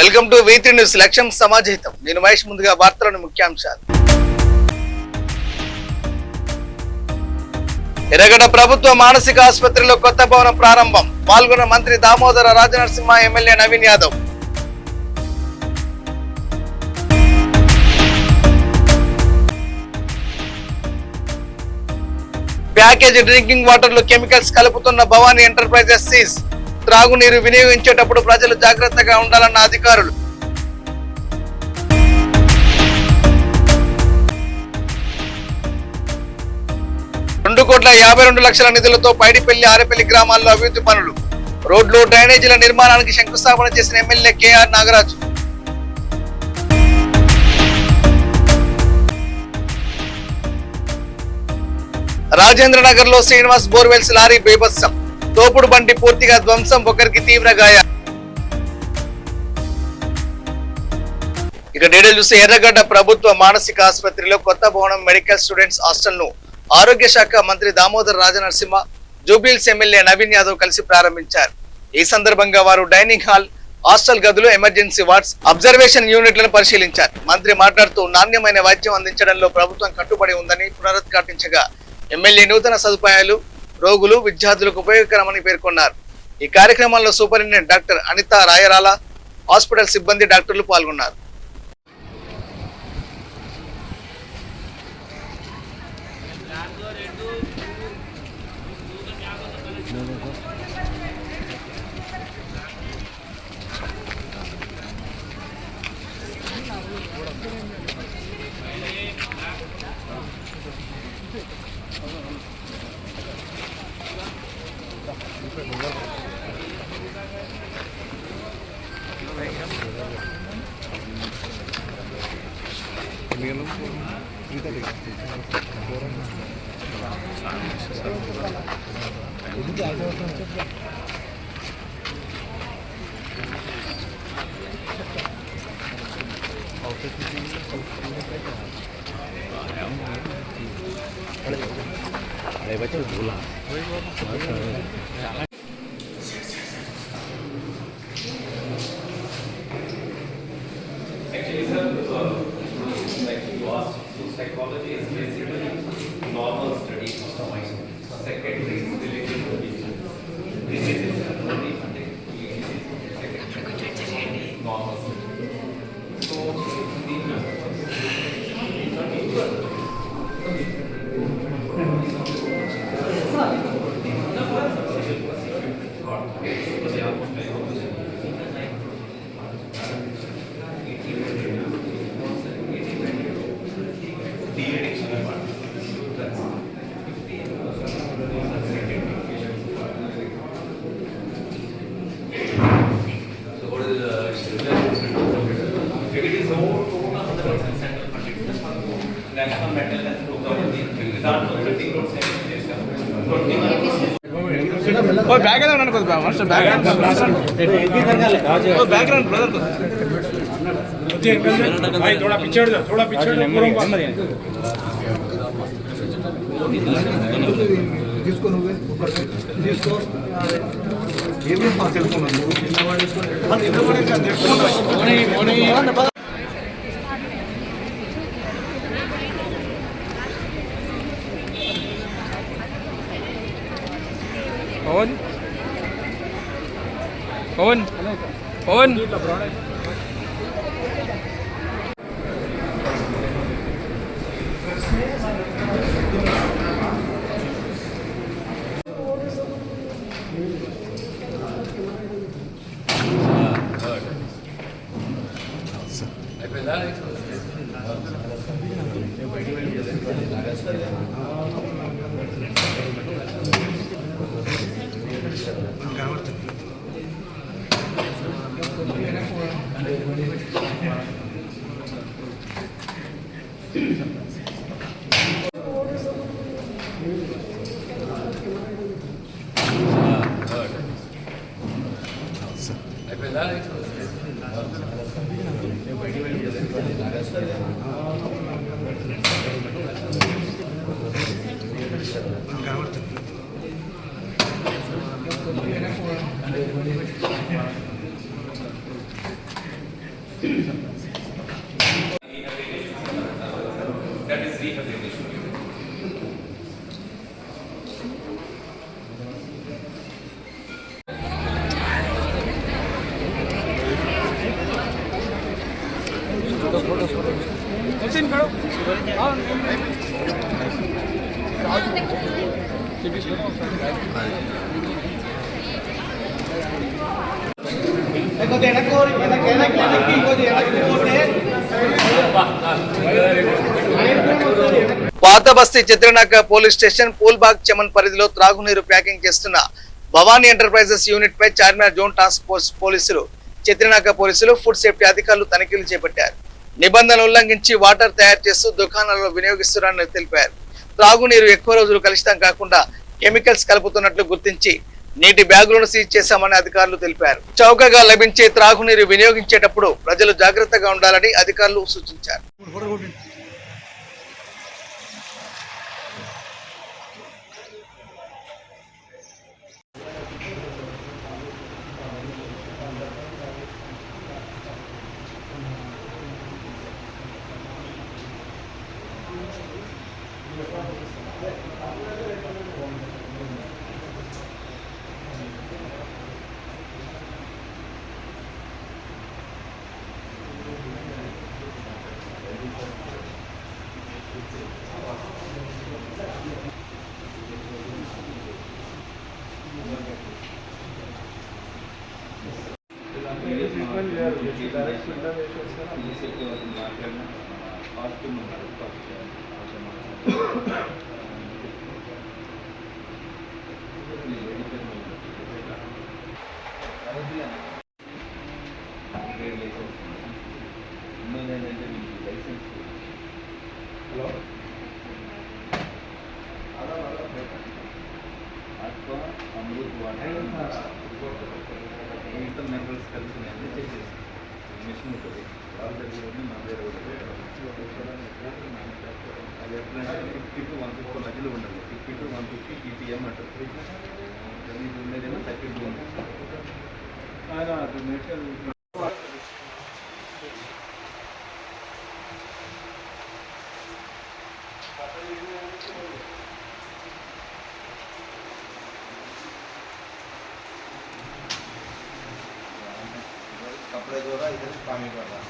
Welcome to V3 news. లక్ష్యం సమాజహితం. నేను మహేష్. ముందుగా వార్తలను ముఖ్యాంశాలు. ఎర్రగడ్డ ప్రభుత్వ మానసిక ఆసుపత్రిలో కొత్త భవనం ప్రారంభం. పాల్గొన్న మంత్రి Damodara Rajanarasimha, MLA Naveen Yadav. Package drinking water లో కెమికల్స్ కలుపుతున్న భవానీ ఎంటర్ప్రైజెస్ సీజ్. త్రాగునీరు వినియోగించేటప్పుడు ప్రజలు జాగ్రత్తగా ఉండాలన్న అధికారులు. ₹2,52,00,000 నిధులతో పైడిపల్లి, ఆరేపల్లి గ్రామాల్లో అభివృద్ధి పనులు. రోడ్లు, డ్రైనేజీల నిర్మాణానికి శంకుస్థాపన చేసిన ఎమ్మెల్యే కేఆర్ నాగరాజు. రాజేంద్ర నగర్ లో శ్రీనివాస్ బోర్వెల్స్ లారీ బీభత్సం. తోపుడు బండి పూర్తిగా ధ్వంసం, ఒకరికి తీవ్ర గాయాలు. ఇక డీటెయిల్ చూస్తే ఎర్రగడ్డ ప్రభుత్వ మానసిక ఆసుపత్రిలో కొత్త భవనం మెడికల్ స్టూడెంట్స్ హాస్టల్ ను ఆరోగ్య శాఖ మంత్రి దామోదర రాజనరసింహ, జూబ్లీహిల్స్ ఎమ్మెల్యే నవీన్ యాదవ్ కలిసి ప్రారంభించారు. ఈ సందర్భంగా వారు డైనింగ్ హాల్, హాస్టల్ గదులు, ఎమర్జెన్సీ వార్డ్స్, అబ్జర్వేషన్ యూనిట్లను పరిశీలించారు. మంత్రి మాట్లాడుతూ నాణ్యమైన వైద్యం అందించడంలో ప్రభుత్వం కట్టుబడి ఉందని పునరుద్ఘాటించగా ఎమ్మెల్యే నూతన సదుపాయాలు రోగులు, విద్యార్థులకు ఉపయోగకరమని పేర్కొన్నారు. ఈ కార్యక్రమంలో superintendent doctor Anitha Rayarala, hospital సిబ్బంది, డాక్టర్లు పాల్గొన్నారు. Psychology is basically normal study. Secondary is related to this is normal study. So national mental health program దాంట్లో 30 crores సెలెక్ట్ చేశారు. ఓ బ్యాక్గ్రౌండ్ అనుకో మాస్టర్ బ్యాక్గ్రౌండ్ ఓ బ్యాక్గ్రౌండ్ బ్రదర్ भाई थोड़ा पीछे हट जा తీసుకో నువ్వే తీసుకో ఏమీ పాస్ పవన్ పాత బస్తీ చిత్రనాక పోలీస్ స్టేషన్ పూల్బాగ్ చమన్ పరిధిలో త్రాగునీరు ప్యాకింగ్ చేస్తున్న భవానీ ఎంటర్ప్రైజెస్ యూనిట్ పై చార్మినార్ జోన్ టాస్క్ ఫోర్స్ పోలీసులు, చిత్రనాక పోలీసులు, ఫుడ్ సేఫ్టీ అధికారులు తనిఖీలు చేపట్టారు. నిబంధనలు ఉల్లంఘించి వాటర్ తయారు చేస్తూ దుకాణాలలో వినియోగిస్తున్నారని తెలిపారు. త్రాగునీరు ఎక్కువ రోజులు కలుషితం కాకుండా కెమికల్స్ కలుపుతున్నట్లు గుర్తించి నీటి బ్యాగులను సీజ్ చేశామని అధికారులు తెలిపారు. చౌకగా లభించే త్రాగునీరు వినియోగించేటప్పుడు ప్రజలు జాగ్రత్తగా ఉండాలని అధికారులు సూచించారు. మినరల్స్ కలిసి మిషన్ ఉంటుంది వాళ్ళ దగ్గర నా దగ్గర అది ఎట్లా 50 to 150 మధ్యలో ఉండాలి. 50 to 150 ppm అంటారు. ఇది ఉండేదేమో 30 to 150. कपड़े धो रहा इधर पानी कर रहा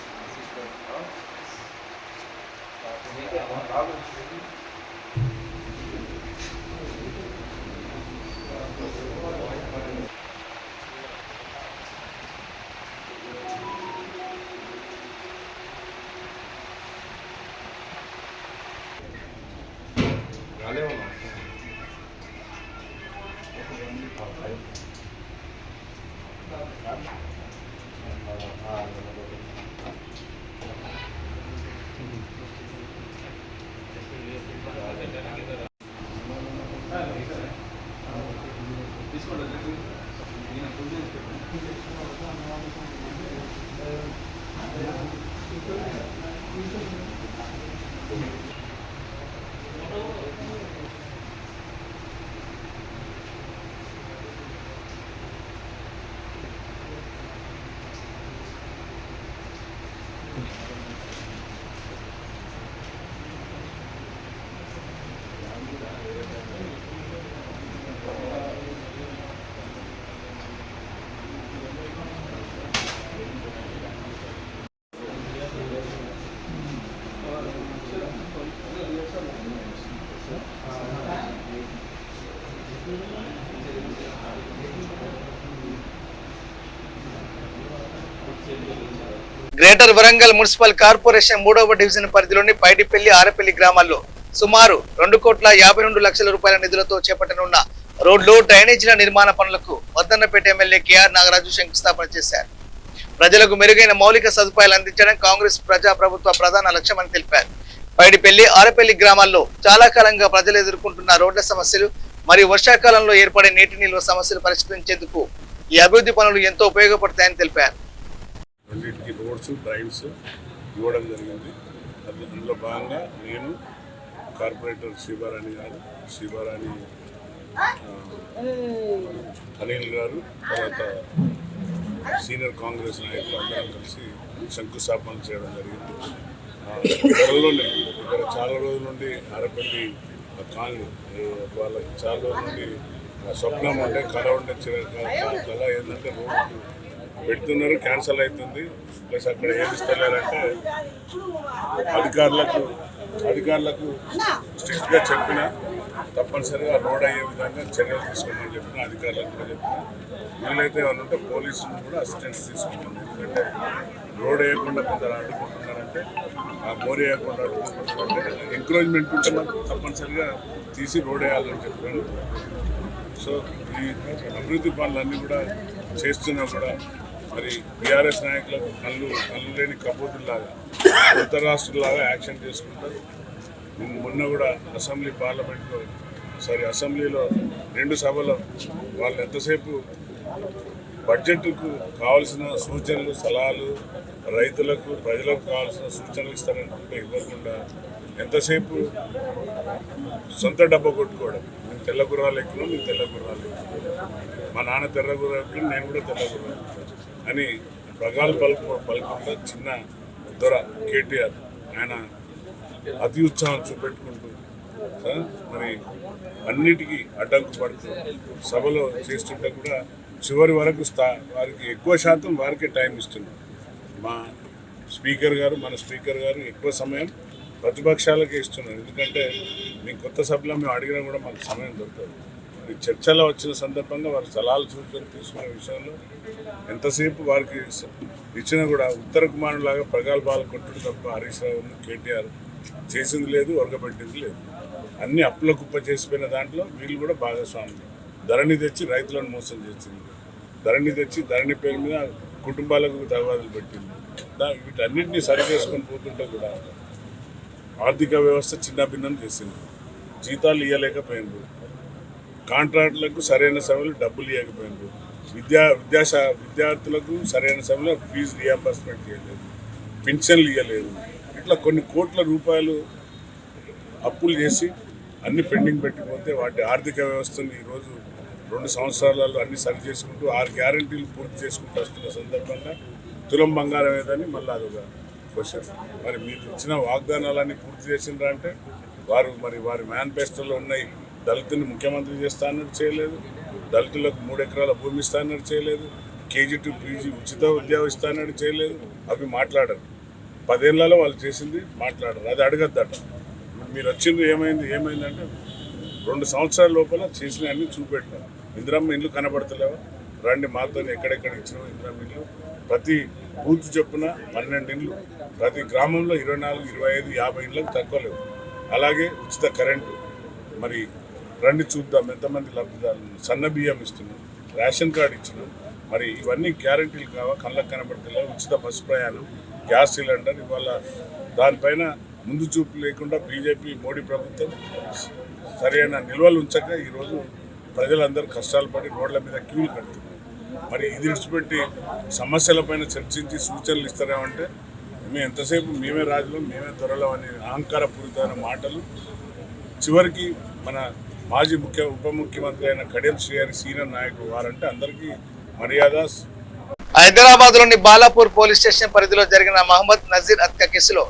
గ్రేటర్ వరంగల్ మున్సిపల్ కార్పొరేషన్ 3వ డివిజన్ పరిధిలోని పైడిపల్లి, ఆరపల్లి గ్రామాల్లో సుమారు 2,52,00,000 రూపాయల నిధులతో చేపట్టనున్న రోడ్లు, డ్రైనేజీల నిర్మాణ పనులకు వద్దన్నపేట ఎమ్మెల్యే కేఆర్ నాగరాజు శంకుస్థాపన చేశారు. ప్రజలకు మెరుగైన మౌలిక సదుపాయాలు అందించడం కాంగ్రెస్ ప్రజాప్రభుత్వ ప్రధాన లక్ష్యమని తెలిపారు. పైడిపల్లి, ఆరపల్లి గ్రామాల్లో చాలా కాలంగా ప్రజలు ఎదుర్కొంటున్న రోడ్ల సమస్యలు మరియు వర్షాకాలంలో ఏర్పడే నీటి నిల్వ సమస్యలు పరిష్కరించేందుకు ఈ అభివృద్ధి పనులు ఎంతో ఉపయోగపడతాయని తెలిపారు. అన్నిటికీ రోడ్స్, డ్రైన్స్ ఇవ్వడం జరిగింది. అందులో భాగంగా నేను, కార్పొరేటర్ శివరాణి గారు, అనిల్ గారు, తర్వాత సీనియర్ కాంగ్రెస్ నాయకులు అందరం కలిసి శంకుస్థాపన చేయడం జరిగింది. త్వరలోనే ఇక్కడ చాలా రోజుల నుండి అరపల్లి కాలనీ వాళ్ళకి చాలా రోజుల నుండి స్వప్నం ఉండే కళ ఉండే కళ ఏంటంటే రోడ్డు పెడుతున్నారు, క్యాన్సల్ అవుతుంది. ప్లస్ అక్కడ ఏమి ఇస్తలేరంటే అధికారులకు స్ట్రిక్ట్గా చెప్పిన తప్పనిసరిగా రోడ్ అయ్యే విధంగా చర్యలు తీసుకోమని చెప్పిన అధికారులకు కూడా చెప్పిన. వీలైతే ఏమన్నా ఉంటే పోలీసులు కూడా అసిస్టెన్స్ తీసుకోమని. ఎందుకంటే రోడ్ వేయకుండా కొందరు అడ్డుకుంటున్నారంటే ఆ మోరీ వేయకుండా అడ్డుకుంటున్నారంటే ఎంకరేజ్మెంట్ ఉంటే మాకు తప్పనిసరిగా తీసి రోడ్ వేయాలని చెప్పాను. సో ఈ అభివృద్ధి పనులన్నీ కూడా చేస్తున్నా కూడా మరి బీఆర్ఎస్ నాయకులకు కళ్ళు లేని కబోతుల్లాగా కొత్త రాష్ట్రంలాగా యాక్షన్ చేసుకుంటారు. మొన్న కూడా అసెంబ్లీలో 2 సభలు వాళ్ళు ఎంతసేపు బడ్జెట్కు కావాల్సిన సూచనలు సలహాలు రైతులకు ప్రజలకు కావాల్సిన సూచనలు ఇస్తారనుకుంటే ఇవ్వకుండా ఎంతసేపు సొంత డబ్బా కొట్టుకోవడం. మేము తెల్ల గుర్రాలు ఎక్కినాం, మేము తెల్ల గుర్రాలు ఎక్కినాం, మా నాన్న తెల్ల గుర్రాలు ఎక్కిన నేను కూడా తెల్ల గుర్రాలు ఎక్కినాను అని ప్రగాలు పలుకుంటా చిన్న దొర కేటీఆర్ ఆయన అతి ఉత్సాహం చూపెట్టుకుంటూ మరి అన్నిటికీ అడ్డంకు పడుతూ సభలో చేస్తుంటే కూడా చివరి వరకు వారికి ఎక్కువ శాతం వారికే టైం ఇస్తున్నారు. మన స్పీకర్ గారు ఎక్కువ సమయం ప్రతిపక్షాలకే ఇస్తున్నారు. ఎందుకంటే మేము కొత్త సభలో మేము అడిగినా కూడా మాకు సమయం దొరుకుతుంది. మరి చర్చలో వచ్చిన సందర్భంగా వారి సలహాలు సూచనలు తీసుకునే విషయంలో ఎంతసేపు వారికి ఇచ్చినా కూడా ఉత్తర కుమారులాగా ప్రగల్భాలు కొట్టుడు తప్ప హరీష్ రావును కేటీఆర్ చేసింది లేదు, ఒరగబెట్టింది లేదు. అన్ని అప్పుల కుప్ప చేసిపోయిన దాంట్లో వీళ్ళు కూడా భాగస్వాములు. ధరణి తెచ్చి రైతులను మోసం చేసింది, ధరణి పేరు మీద కుటుంబాలకు తగాదాలు పెట్టింది. వీటన్నింటినీ సరి చేసుకొని పోతుంటే కూడా ఆర్థిక వ్యవస్థ చిన్నభిన్నం చేసింది. జీతాలు ఇవ్వలేకపోయినారు, కాంట్రాక్టులకు సరైన సమయంలో డబ్బులు ఇవ్వకపోయినారు, విద్యార్థులకు సరైన సమయంలో ఫీజు రియంబర్స్మెంట్ చేయలేదు, పెన్షన్లు ఇవ్వలేదు. ఇట్లా కొన్ని కోట్ల రూపాయలు అప్పులు చేసి అన్ని పెండింగ్ పెట్టిపోతే వాటి ఆర్థిక వ్యవస్థను ఈరోజు 2 సంవత్సరాలలో అన్ని సరి చేసుకుంటూ 6 గ్యారంటీలు పూర్తి చేసుకుంటూ వస్తున్న సందర్భంగా తులం బంగారం ఏదని మళ్ళీ అదొక క్వశ్చన్. మరి మీరు ఇచ్చిన వాగ్దానాలన్నీ పూర్తి చేసిండ్రా అంటే వారి మేనిఫెస్టోలో ఉన్నాయి. దళితుని ముఖ్యమంత్రి చేస్తా అన్నట్టు చేయలేదు, దళితులకు 3 ఎకరాల భూమి ఇస్తా అన్నట్టు చేయలేదు, KG to PG ఉచిత ఉద్యోగం ఇస్తా అన్నట్టు చేయలేదు. అవి మాట్లాడరు. 10 ఏళ్లలో వాళ్ళు చేసింది మాట్లాడరు. అది అడగద్దట. మీరు వచ్చింది ఏమైందంటే 2 సంవత్సరాల లోపల చేసిన అన్ని చూపెట్టారు. ఇందిరమ్మ ఇల్లు కనబడతలేవా, రండి మాతో ఎక్కడెక్కడ ఇచ్చినావు ఇందిరమ్మ ఇల్లు. ప్రతి బూత్ చొప్పున 12 ఇండ్లు, ప్రతి గ్రామంలో 24, 25, 50 ఇండ్లకు తక్కువ లేవు. అలాగే ఉచిత కరెంటు. మరి రండి చూద్దాం ఎంతమంది లబ్ధిదారులు. సన్న బియ్యం ఇస్తున్నాం, రేషన్ కార్డు ఇచ్చినాం. మరి ఇవన్నీ గ్యారంటీలు కావా, కళ్ళకు కనబడతలేవు. ఉచిత బస్సు ప్రయాణం, గ్యాస్ సిలిండర్. ఇవాళ దానిపైన ముందు చూపు లేకుండా బీజేపీ మోడీ ప్రభుత్వం సరైన నిల్వలు ఉంచక ఈరోజు ప్రజలందరూ కష్టాలు పడి రోడ్ల మీద క్యూలు కడుతున్నారు. మరి ఇది విడిచిపెట్టి సమస్యలపైన చర్చించి సూచనలు ఇస్తారేమంటే మేము ఎంతసేపు మేమే రాజులం, మేమే దొరలం అని అహంకారపూరితమైన మాటలు. చివరికి మన మాజీ ఉప ముఖ్యమంత్రి అయిన కడియం శ్రీహరి సీనియర్ నాయకుడు వారంటే అందరికీ మర్యాద. హైదరాబాద్లోని బాలాపూర్ పోలీస్ స్టేషన్ పరిధిలో జరిగిన మహమ్మద్ నజీర్ హత్య కేసులో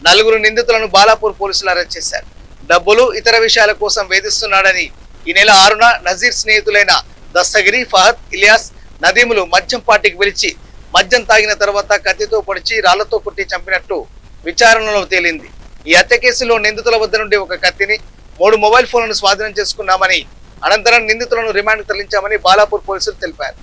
4 నిందితులను బాలాపూర్ పోలీసులు అరెస్ట్ చేశారు. డబ్బులు ఇతర విషయాల కోసం వేధిస్తున్నాడని ఈ నెల 6న నజీర్ స్నేహితులైన దస్తగిరి, ఫహద్, ఇలియాస్, నదీములు మద్యం పార్టీకి పిలిచి మద్యం తాగిన తర్వాత కత్తితో పొడిచి రాళ్లతో కొట్టి చంపినట్టు విచారణలో తేలింది. ఈ హత్య కేసులో నిందితుల వద్ద నుండి ఒక కత్తిని, 3 మొబైల్ ఫోన్లను స్వాధీనం చేసుకున్నామని, అనంతరం నిందితులను రిమాండ్కు తరలించామని బాలాపూర్ పోలీసులు తెలిపారు.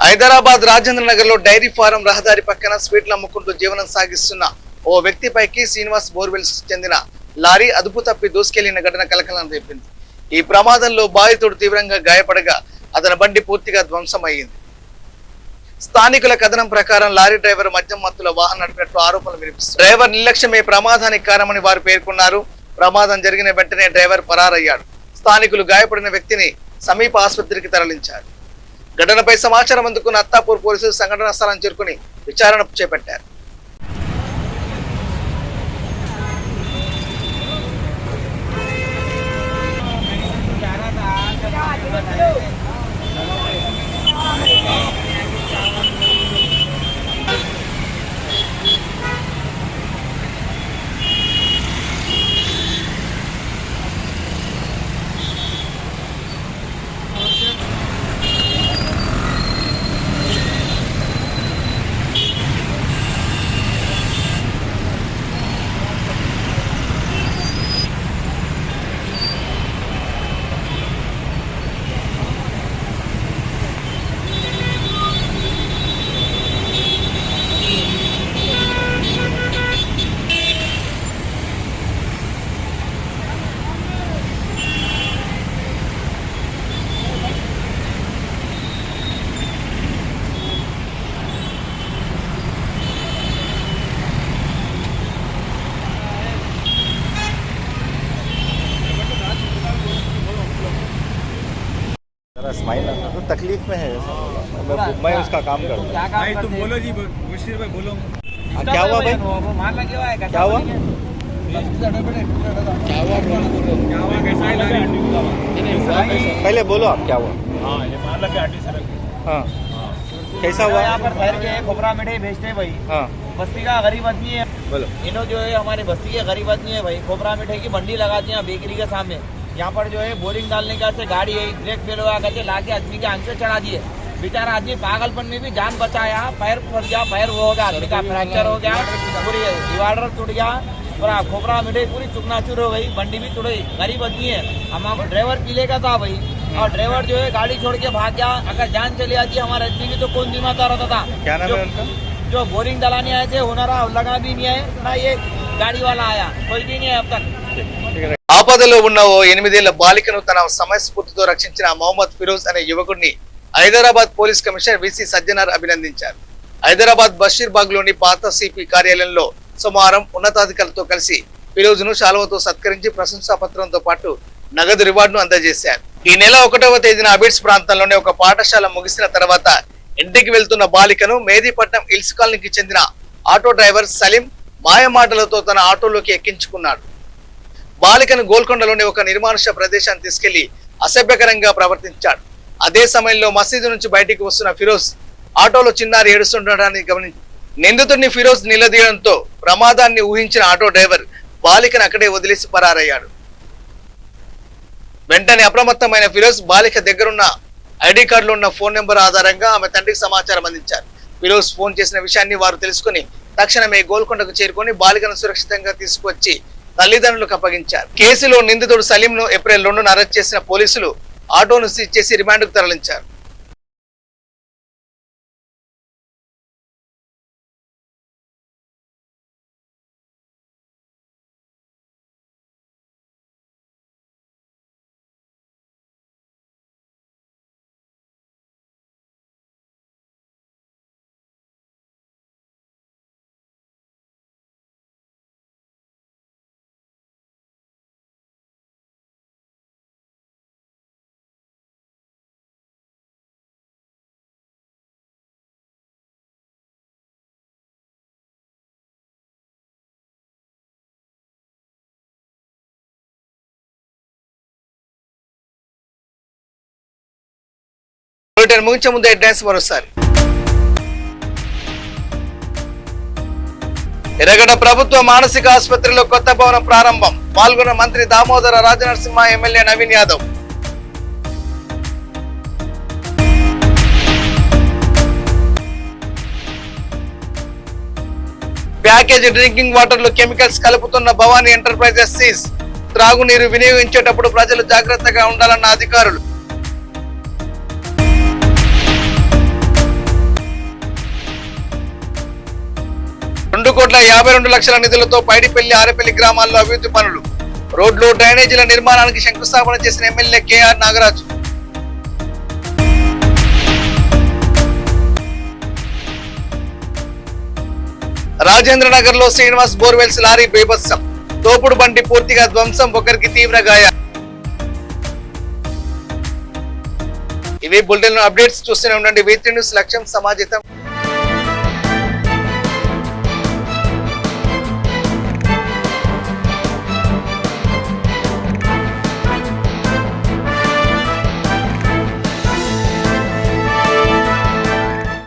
హైదరాబాద్ రాజేంద్ర నగర్ లో డైరీ ఫారం రహదారి పక్కన స్వీట్లు అమ్ముకుంటూ జీవనం సాగిస్తున్న ఓ వ్యక్తిపైకి శ్రీనివాస్ బోర్వెల్స్ చెందిన లారీ అదుపు తప్పి దూసుకెళ్లిన ఘటన కలకలం రేపింది. ఈ ప్రమాదంలో బాధితుడు తీవ్రంగా గాయపడగా అతని బండి పూర్తిగా ధ్వంసమయ్యింది. స్థానికుల కథనం ప్రకారం లారీ డ్రైవర్ మద్యం మత్తులో వాహనం నడిపినట్లు ఆరోపణలు వినిపిస్తున్నాయి. డ్రైవర్ నిర్లక్ష్యమే ప్రమాదానికి కారణమని వారు పేర్కొన్నారు. ప్రమాదం జరిగిన వెంటనే డ్రైవర్ పరారయ్యాడు. స్థానికులు గాయపడిన వ్యక్తిని సమీప ఆసుపత్రికి తరలించారు. ఘటనపై సమాచారం అందుకున్న అత్తాపూర్ పోలీసులు సంఘటనా స్థలం చేరుకుని విచారణ చేపట్టారు. स्माइल तो तकलीफ में है मैं उसका काम करता हूँ। भाई तुम बोलो जी, मुशीर भाई बोलो। क्या हुआ भाई? क्या हुआ? कैसा है? पहले बोलो आप क्या हुआ? हाँ, ये मान लगे आटी सड़क। हाँ कैसा हुआ? यहाँ पर ठहर के खोपरा मिठाई बेचते हैं भाई। हाँ बस्ती का गरीब आदमी है। बोलो। इन्हों जो है हमारे बस्ती के गरीब आदमी है भाई। खोपरा मिठाई की बंडी लगाती हैं बेकरी के सामने। यहाँ पर जो है बोरिंग डालने का से गाड़ी है, ब्रेक फेल हुआ करके लाके आदमी के आंख पे चढ़ा दिए। बेचारा आदमी पागलपन में भी जान बचाया, पैर फट गया, पैर वो हो गया, आदमी का फ्रैक्चर हो गया, पूरी डिवाइडर टूट गया, पूरा खोपरा मिठाई पूरी चुकनाचूर हो गई, बंडी भी टूट गई। गरीब आदमी है। हमारा ड्राइवर पीले का था भाई, और ड्राइवर जो है गाड़ी छोड़ के भाग गया। अगर जान चली आती हमारे आदमी की तो कौन जिम्मेदार होता था? क्या नाम है उनका? जो बोरिंग डलाने आए थे हुनरा लगा भी नहीं है ना, ये गाड़ी वाला आया, कोई भी नहीं है अब तक। ఆపదలో ఉన్న ఓ 8 ఏళ్ల బాలికను తన సమయస్ఫూర్తితో రక్షించిన మహమ్మద్ ఫిరోజ్ అనే యువకుడిని Hyderabad police commissioner VC Sajjanar అభినందించారు. హైదరాబాద్ బషీర్బాగ్ లోని పాత సిపి కార్యాలయంలో సోమవారం ఉన్నతాధికారులతో కలిసి ఫిరోజ్ ను శాలువతో సత్కరించి ప్రశంసా పత్రంతో పాటు నగదు రివార్డును అందజేశారు. ఈ నెల 1వ తేదీన అబిడ్స్ ప్రాంతంలోని ఒక పాఠశాల ముగిసిన తర్వాత ఇంటికి వెళ్తున్న బాలికను మేదీపట్నం హిల్స్ కాలనీకి చెందిన ఆటో డ్రైవర్ సలీం మాయమాటలతో తన ఆటోలోకి ఎక్కించుకున్నాడు. బాలికను గోల్కొండలోని ఒక నిర్మానుష్య ప్రదేశాన్ని తీసుకెళ్లి అసభ్యకరంగా ప్రవర్తించాడు. అదే సమయంలో మసీదు నుంచి బయటికి వస్తున్న ఫిరోజ్ ఆటోలో చిన్నారి ఏడుస్తుండడాన్ని గమనించి నిందితుడిని ఫిరోజ్ నిలదీయడంతో ప్రమాదాన్ని ఊహించిన ఆటో డ్రైవర్ బాలికను అక్కడే వదిలేసి పరారయ్యాడు. వెంటనే అప్రమత్తమైన ఫిరోజ్ బాలిక దగ్గరున్న ఐడి కార్డులో ఉన్న ఫోన్ నెంబర్ ఆధారంగా ఆమె తండ్రికి సమాచారం అందించారు. ఫిరోజ్ ఫోన్ చేసిన విషయాన్ని వారు తెలుసుకుని తక్షణమే గోల్కొండకు చేరుకొని బాలికను సురక్షితంగా తీసుకువచ్చి తల్లిదండ్రులకు అప్పగించారు. కేసులో నిందితుడు సలీం ను ఏప్రిల్ 2న అరెస్ట్ చేసిన పోలీసులు ఆటోను సీజ్ చేసి రిమాండ్కు తరలించారు. ముగించే ముందు హెడ్లైన్స్ మరోసారి. ఎర్రగడ్డ ప్రభుత్వ మానసిక ఆసుపత్రిలో కొత్త భవనం ప్రారంభం. పాల్గొన్న మంత్రి Damodara Rajanarasimha, MLA Naveen Yadav. Package drinking water లో కెమికల్స్ కలుపుతున్న భవానీ ఎంటర్ప్రైజెస్ సీజ్. త్రాగునీరు వినియోగించేటప్పుడు ప్రజలు జాగ్రత్తగా ఉండాలన్న అధికారులు. 2,52,00,000 నిధులతో పైడిపల్లి ఆరేపల్లి గ్రామాల్లో అభివృద్ధి పనులు, రోడ్లు డ్రైనేజీల నిర్మాణానికి శంకుస్థాపన చేసిన ఎమ్మెల్యే కేఆర్ నాగరాజు. రాజేంద్ర నగర్ లో శ్రీనివాస్ బోర్వెల్స్ లారీ బీభత్సం, తోపుడు బండి పూర్తిగా ధ్వంసం, ఒకరికి తీవ్ర గాయాలు. ఇవి బులెటిన్ అప్డేట్స్ చూస్తూనే ఉండండి. V3 న్యూస్, లక్ష్యం సమాజితం.